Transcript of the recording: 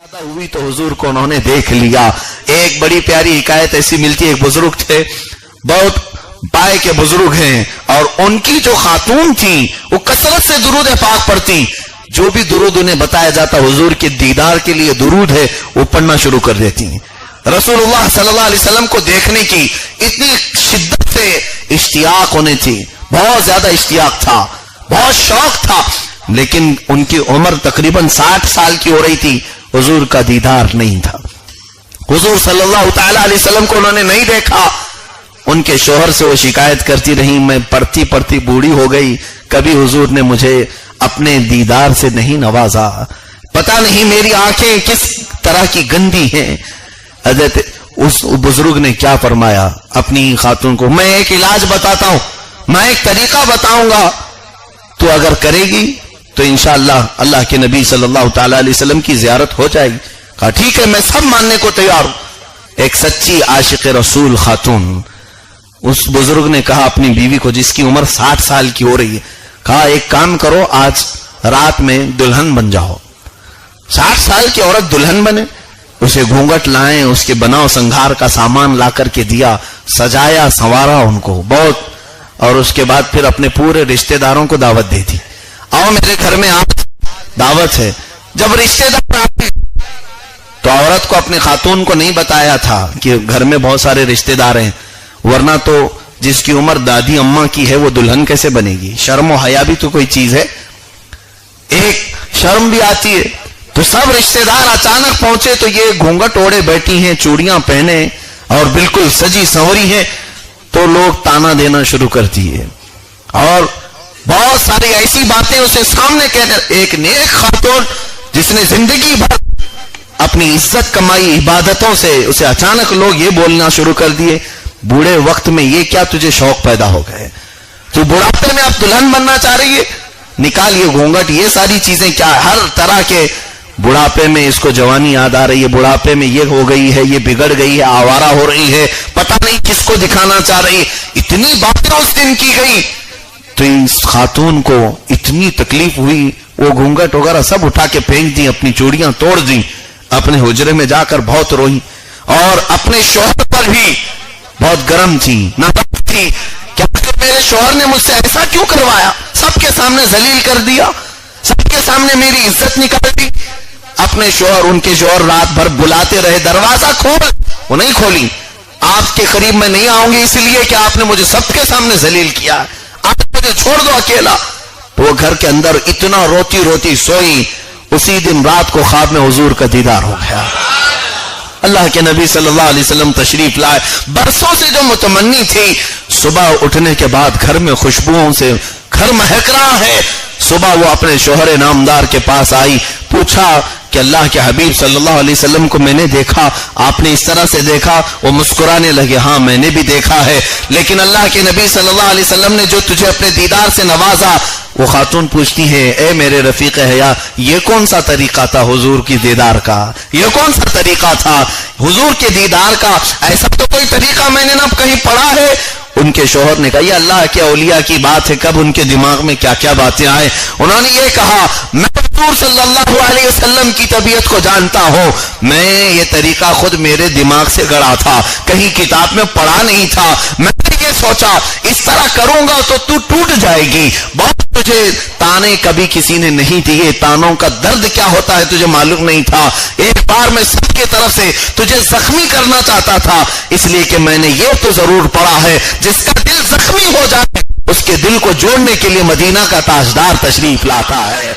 हुई तो हुजूर को उन्होंने देख लिया। एक बड़ी प्यारी हिकायत ऐसी मिलती है, एक बुजुर्ग थे, बहुत बाय के बुजुर्ग हैं, और उनकी जो खातून थी वो कसरत से दुरूद पाक पढ़ती। जो भी दुरूद उन्हें बताया जाता हुजूर के दीदार के लिए दुरूद है वो पढ़ना शुरू कर देती हैं। रसूलुल्लाह सल्लल्लाहु अलैहि वसल्लम को देखने की इतनी शिद्दत से इश्तियाक उन्हें थी, बहुत ज्यादा इश्तियाक था, बहुत शौक था, लेकिन उनकी उम्र तकरीबन 60 साल की हो रही थी, हुजूर का दीदार नहीं था। हुजूर सल्लल्लाहु तआला अलैहि वसल्लम को उन्होंने नहीं देखा। उनके शोहर से वो शिकायत करती रही, मैं पढ़ती पढ़ती बूढ़ी हो गई, कभी हुजूर ने मुझे अपने दीदार से नहीं नवाजा, पता नहीं मेरी आंखें किस तरह की गंदी हैं। हजरत उस बुजुर्ग ने क्या फरमाया अपनी खातून को, मैं एक इलाज बताता हूं, मैं एक तरीका बताऊंगा, तो अगर करेगी तो इंशाअल्लाह अल्लाह के नबी सल्लल्लाहु तआला अलैहि वसल्लम की जियारत हो जाएगी। कहा ठीक है, मैं सब मानने को तैयार हूं। एक सच्ची आशिक रसूल खातून, उस बुजुर्ग ने कहा अपनी बीवी को जिसकी उम्र 60 साल की हो रही है, कहा एक काम करो, आज रात में दुल्हन बन जाओ। 60 साल की औरत दुल्हन बने, उसे घूंघट लाएं, उसके बनाव संघार का सामान ला करके दिया, सजाया संवारा उनको बहुत, और उसके बाद फिर अपने पूरे रिश्तेदारों को दावत दे दी, आओ मेरे घर में आप, दावत है। जब रिश्तेदार आते तो औरत को अपने खातून को नहीं बताया था कि घर में बहुत सारे रिश्तेदार हैं, वरना तो जिसकी उम्र दादी अम्मा की है वो दुल्हन कैसे बनेगी। शर्म और हया भी तो कोई चीज है, एक शर्म भी आती है। तो सब रिश्तेदार अचानक पहुंचे तो ये घूंघट ओढ़े बैठी हैं, चूड़ियां पहने और बिल्कुल सजी संवरी है, तो लोग ताना देना शुरू कर दिए और बहुत सारी ऐसी बातें उसे सामने कहने। एक नेक खातून जिसने जिंदगी भर अपनी इज्जत कमाई इबादतों से, उसे अचानक लोग ये बोलना शुरू कर दिए, बूढ़े वक्त में ये क्या तुझे शौक पैदा हो गए, तू बुढ़ापे में अब दुल्हन बनना चाह रही है, निकाल ये घूंघट, ये सारी चीजें क्या, हर तरह के बुढ़ापे में इसको जवानी याद आ रही है, बुढ़ापे में ये हो गई है, ये बिगड़ गई है, आवारा हो रही है, पता नहीं किसको दिखाना चाह रही है। इतनी बातें उस दिन की गई तो इस खातून को इतनी तकलीफ हुई, वो घूंघट वगैरह सब उठा के फेंक दी, अपनी चूड़ियां तोड़ दी, अपने हुजरे में जाकर बहुत रोई, और अपने शौहर पर भी बहुत गर्म थी, नाराज थी, क्या मेरे शौहर ने मुझसे ऐसा क्यों करवाया, सबके सामने जलील कर दिया, सबके सामने मेरी इज्जत निकाल दी। अपने शौहर, उनके शौहर रात भर बुलाते रहे, दरवाजा खोल, वो नहीं खोली, आपके करीब मैं नहीं आऊंगी इसलिए कि आपने मुझे सबके सामने जलील किया, आप मुझे छोड़ दो अकेला। तो वो घर के अंदर इतना रोती रोती सोई, उसी दिन रात को ख्वाब में हुजूर का दीदार हो गया। अल्लाह के नबी सल्लल्लाहु अलैहि वसल्लम तशरीफ लाए, बरसों से जो मुतमन्नी थी, सुबह उठने के बाद घर में खुशबुओं से घर महक रहा है। सुबह वो अपने शोहर नामदार के पास आई, पूछा कि अल्लाह के हबीब सल्लल्लाहु अलैहि वसल्लम को मैंने देखा, आपने इस तरह से देखा? वो मुस्कुराने लगे, हाँ मैंने भी देखा है, लेकिन अल्लाह के नबी सल्लल्लाहु अलैहि वसल्लम ने जो तुझे अपने दीदार से नवाजा। वो खातून पूछती है, ए मेरे रफीक हया, ये कौन सा तरीका था हुजूर की दीदार का, ये कौन सा तरीका था हुजूर के दीदार का, ऐसा तो कोई तरीका मैंने ना कहीं पढ़ा है। उनके शोहर ने कहा, ये अल्लाह के औलिया की बात है, कब उनके दिमाग में क्या क्या बातें आए। उन्होंने ये कहा, मैं हुजूर सल्लल्लाहु अलैहि वसल्लम की तबीयत को जानता हूं, मैं ये तरीका खुद मेरे दिमाग से गढ़ा था, कहीं किताब में पढ़ा नहीं था। मैंने ये सोचा इस तरह करूंगा तो तू टूट जाएगी, बहुत तुझे ताने कभी किसी ने नहीं दिए, तानों का दर्द क्या होता है तुझे मालूम नहीं था, एक बार मैं सबके तरफ से तुझे जख्मी करना चाहता था, इसलिए कि मैंने ये तो जरूर पढ़ा है, जिसका दिल जख्मी हो जाए उसके दिल को जोड़ने के लिए मदीना का ताजदार तशरीफ लाता है।